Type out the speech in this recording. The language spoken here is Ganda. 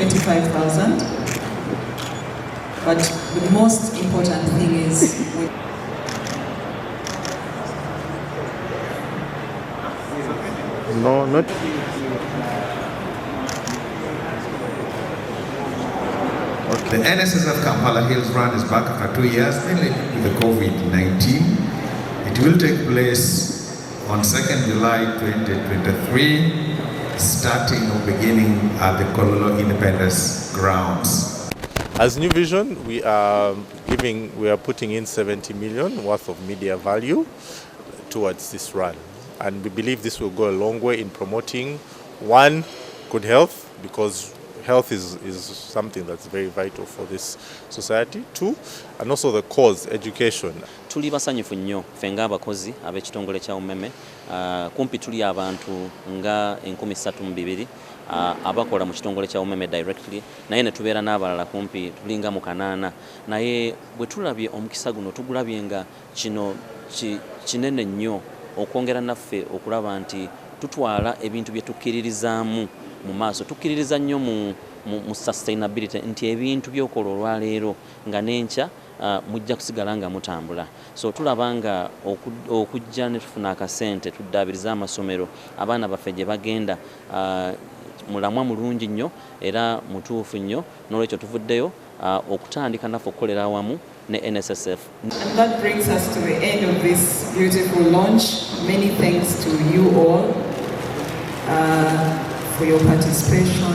25,000. But the most important thing is no, not. The NSSF Kampla Hills Run is back after 2 years, mainly with the COVID-19. It will take place on 2nd July 2023, starting or beginning at the Kololo Independence Grounds. As New Vision, we are putting in 70 million worth of media value towards this run. And we believe this will go a long way in promoting, one, good health, because health is something that's very vital for this society. Two, and also the cause, education. Tuli basanyufu nnyo ffe ng'abakozi ab'ekitongole kya UMEME, kumpi tuli abantu nga 32,000 abakola mu kitongole kya UMEME directly, naye ne tubeera n'abalala kumpi tulinga mu 8. Naye bwe tulabye omukisa guno tugulabye nga kino kinene nnyo okwongera naffe okulaba nti tutwala ebintu bye tukkiririzaamu mu maaso. Tukkiririza nnyo mu sustainability nti ebintu by'okola olwaleero nga n'enkya mujja kusigala nga mutambula. So tulaba nga okujja ne tufuna akasente tuddaabiriza amasomero abaana baffe gye bagenda mulamwa mulungi nnyo era mutuufu nnyo, n'olwekyo tuvuddeyo okutandika naffe okukolera awamu ne NSSF. And that brings us to the end of this beautiful launch. Many thanks to you all for your participation.